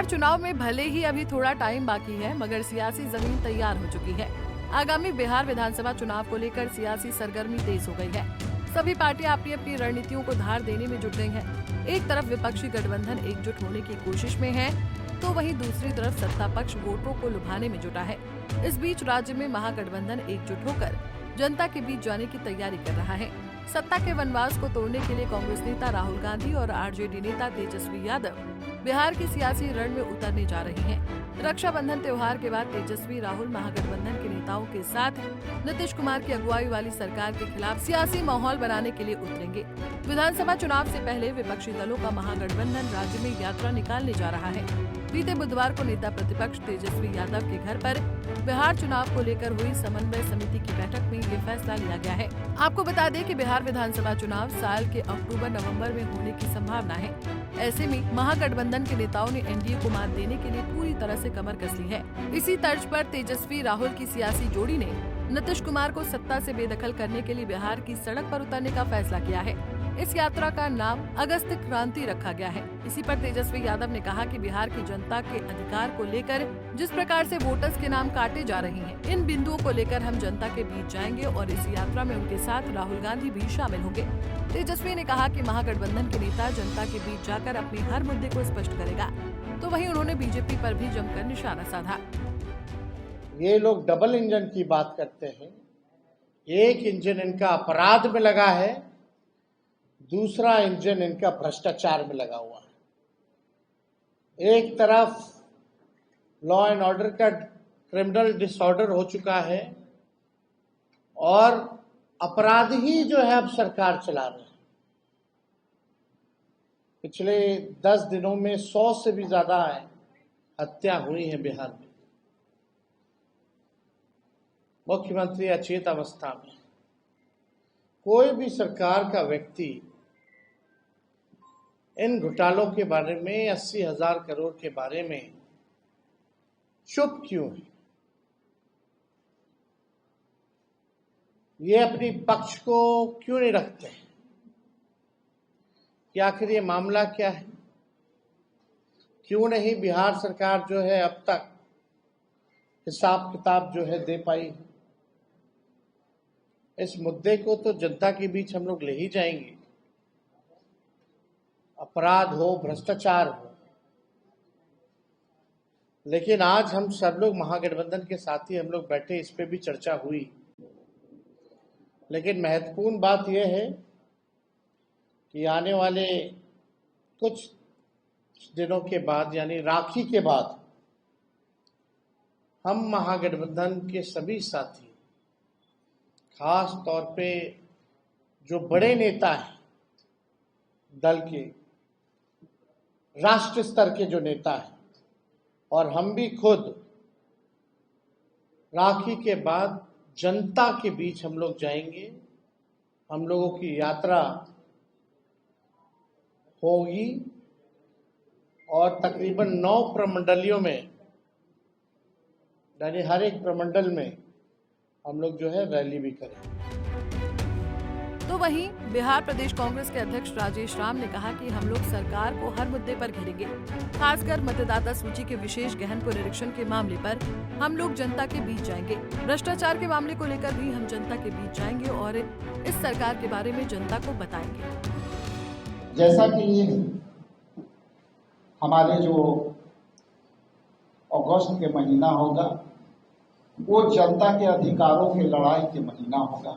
बिहार चुनाव में भले ही अभी थोड़ा टाइम बाकी है, मगर सियासी जमीन तैयार हो चुकी है। आगामी बिहार विधानसभा चुनाव को लेकर सियासी सरगर्मी तेज हो गई है। सभी पार्टियां अपनी अपनी रणनीतियों को धार देने में जुट गई हैं। एक तरफ विपक्षी गठबंधन एकजुट होने की कोशिश में है, तो वहीं दूसरी तरफ सत्ता पक्ष वोटरों को लुभाने में जुटा है। इस बीच राज्य में महागठबंधन एकजुट होकर जनता के बीच जाने की तैयारी कर रहा है। सत्ता के वनवास को तोड़ने के लिए कांग्रेस नेता राहुल गांधी और आरजेडी नेता तेजस्वी यादव बिहार की सियासी रण में उतरने जा रहे हैं। रक्षाबंधन त्योहार के बाद तेजस्वी राहुल महागठबंधन के नेताओं के साथ नीतीश कुमार की अगुवाई वाली सरकार के खिलाफ सियासी माहौल बनाने के लिए उतरेंगे। विधानसभा चुनाव से पहले विपक्षी दलों का महागठबंधन राज्य में यात्रा निकालने जा रहा है। बीते बुधवार को नेता प्रतिपक्ष तेजस्वी यादव के घर पर बिहार चुनाव को लेकर हुई समन्वय समिति की बैठक में ये फैसला लिया गया है। आपको बता दें कि बिहार विधानसभा चुनाव साल के अक्टूबर-नवंबर में होने की संभावना है। ऐसे में महागठबंधन के नेताओं ने एनडीए को मात देने के लिए पूरी तरह से कमर कस ली है। इसी तर्ज पर तेजस्वी राहुल की सियासी जोड़ी ने नीतीश कुमार को सत्ता से बेदखल करने के लिए बिहार की सड़क पर उतरने का फैसला किया है। इस यात्रा का नाम अगस्त क्रांति रखा गया है। इसी पर तेजस्वी यादव ने कहा कि बिहार की जनता के अधिकार को लेकर जिस प्रकार से वोटर्स के नाम काटे जा रहे हैं, इन बिंदुओं को लेकर हम जनता के बीच जाएंगे और इस यात्रा में उनके साथ राहुल गांधी भी शामिल होंगे। तेजस्वी ने कहा कि महागठबंधन के नेता जनता के बीच जाकर अपने हर मुद्दे को स्पष्ट करेगा। तो वहीं उन्होंने बीजेपी पर भी जमकर निशाना साधा। ये लोग डबल इंजन की बात करते हैं। एक इंजन इनका अपराध में लगा है, दूसरा इंजन इनका भ्रष्टाचार में लगा हुआ है। एक तरफ लॉ एंड ऑर्डर का क्रिमिनल डिसऑर्डर हो चुका है और अपराधी जो है अब सरकार चला रहे हैं। पिछले 10 दिनों में 100 से भी ज्यादा हत्या हुई है बिहार में। मुख्यमंत्री अचेत अवस्था में। कोई भी सरकार का व्यक्ति इन घोटालों के बारे में 80,000 करोड़ के बारे में चुप क्यों है? ये अपनी पक्ष को क्यों नहीं रखते हैं कि आखिर ये मामला क्या है? क्यों नहीं बिहार सरकार जो है अब तक हिसाब किताब जो है दे पाई है? इस मुद्दे को तो जनता के बीच हम लोग ले ही जाएंगे। अपराध हो, भ्रष्टाचार हो, लेकिन आज हम सब लोग महागठबंधन के साथ ही हम लोग बैठे, इस पे भी चर्चा हुई। लेकिन महत्वपूर्ण बात यह है कि आने वाले कुछ दिनों के बाद, यानी राखी के बाद, हम महागठबंधन के सभी साथी, खास तौर पे जो बड़े नेता हैं दल के, राष्ट्र स्तर के जो नेता हैं, और हम भी खुद राखी के बाद जनता के बीच हम लोग जाएंगे। हम लोगों की यात्रा होगी और तकरीबन 9 प्रमंडलियों में, यानी हर एक प्रमंडल में हम लोग जो है रैली भी करेंगे। तो वहीं बिहार प्रदेश कांग्रेस के अध्यक्ष राजेश राम ने कहा कि हम लोग सरकार को हर मुद्दे पर घेरेंगे। खासकर मतदाता सूची के विशेष गहन पुनरीक्षण के मामले पर हम लोग जनता के बीच जाएंगे। भ्रष्टाचार के मामले को लेकर भी हम जनता के बीच जाएंगे और इस सरकार के बारे में जनता को बताएंगे। जैसा कि हमारे जो अगस्त के महीना होगा वो जनता के अधिकारों की लड़ाई के महीना होगा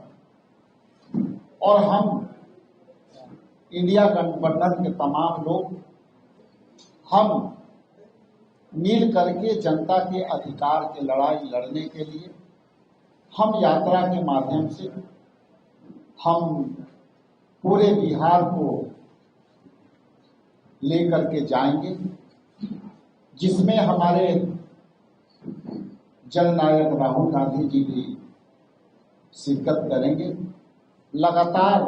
और हम इंडिया गठबंधन के तमाम लोग हम मिल करके जनता के अधिकार की लड़ाई लड़ने के लिए हम यात्रा के माध्यम से हम पूरे बिहार को लेकर के जाएंगे, जिसमें हमारे जननायक राहुल गांधी जी भी शिरकत करेंगे। लगातार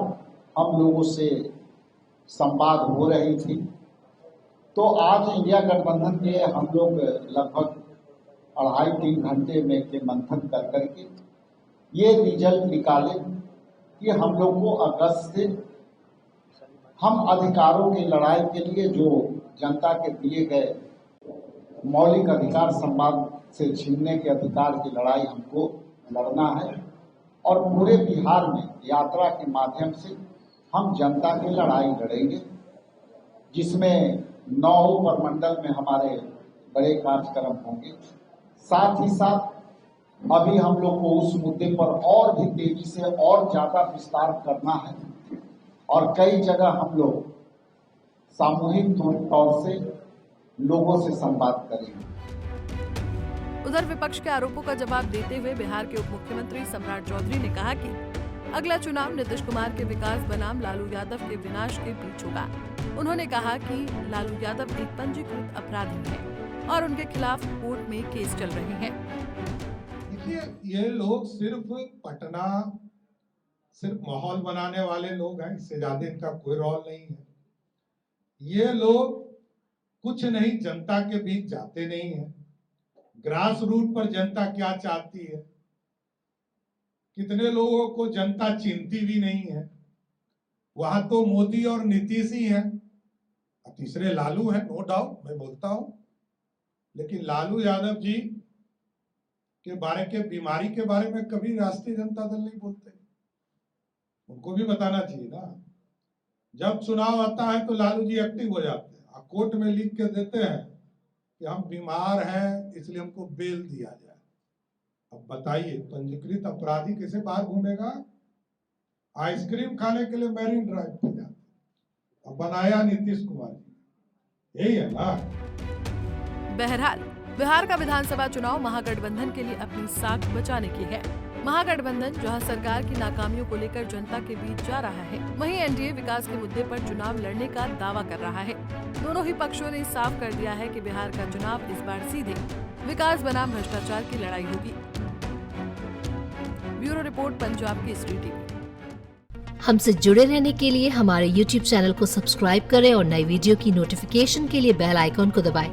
हम लोगों से संवाद हो रही थी, तो आज इंडिया गठबंधन के हम लोग लगभग 2.5-3 घंटे में के मंथन कर करके ये रिजल्ट निकाले कि हम लोग को अगस्त से हम अधिकारों की लड़ाई के लिए जो जनता के दिए गए मौलिक अधिकार संवाद से छीनने के अधिकार की लड़ाई हमको लड़ना है और पूरे बिहार में यात्रा के माध्यम से हम जनता की लड़ाई लड़ेंगे, जिसमें 9 उपमंडल में हमारे बड़े कार्यक्रम होंगे। साथ ही साथ अभी हम लोग को उस मुद्दे पर और भी तेजी से और ज्यादा विस्तार करना है और कई जगह हम लोग सामूहिक तौर से लोगों से संवाद करेंगे। उधर विपक्ष के आरोपों का जवाब देते हुए बिहार के उप मुख्यमंत्री सम्राट चौधरी ने कहा कि अगला चुनाव नीतीश कुमार के विकास बनाम लालू यादव के विनाश के बीच होगा। उन्होंने कहा कि लालू यादव एक पंजीकृत अपराधी है और उनके खिलाफ कोर्ट में केस चल रहे हैं। देखिए, ये लोग सिर्फ माहौल बनाने वाले लोग हैं, इससे ज्यादा इनका कोई रोल नहीं है। ये लोग कुछ नहीं, जनता के बीच जाते नहीं है। ग्रास रूट पर जनता क्या चाहती है, कितने लोगों को जनता चिंती भी नहीं है। वहां तो मोदी और नीतीश ही हैं, तीसरे लालू हैं, नो डाउट, मैं बोलता हूं, लेकिन लालू यादव जी के बीमारी के बारे में कभी राष्ट्रीय जनता दल नहीं बोलते। उनको भी बताना चाहिए ना। जब चुनाव आता है तो लालू जी एक्टिव हो जाते हैं, कोर्ट में लिख के देते हैं कि हम बीमार हैं इसलिए हमको बेल दिया जाए। अब बताइए, पंजीकृत अपराधी कैसे बाहर घूमेगा? आइसक्रीम खाने के लिए मैरीन ड्राइव पे जाते, अब बनाया नीतीश कुमार जी, यही है ना। बहरहाल बिहार का विधानसभा चुनाव महागठबंधन के लिए अपनी साख बचाने की है। महागठबंधन जहां सरकार की नाकामियों को लेकर जनता के बीच जा रहा है, वहीं एनडीए विकास के मुद्दे पर चुनाव लड़ने का दावा कर रहा है। दोनों ही पक्षों ने साफ कर दिया है कि बिहार का चुनाव इस बार सीधे विकास बनाम भ्रष्टाचार की लड़ाई होगी। Bureau report, Punjab Kesari TV. हमसे जुड़े रहने के लिए हमारे YouTube चैनल को सब्सक्राइब करें और नई वीडियो की नोटिफिकेशन के लिए बेल आइकॉन को दबाएं।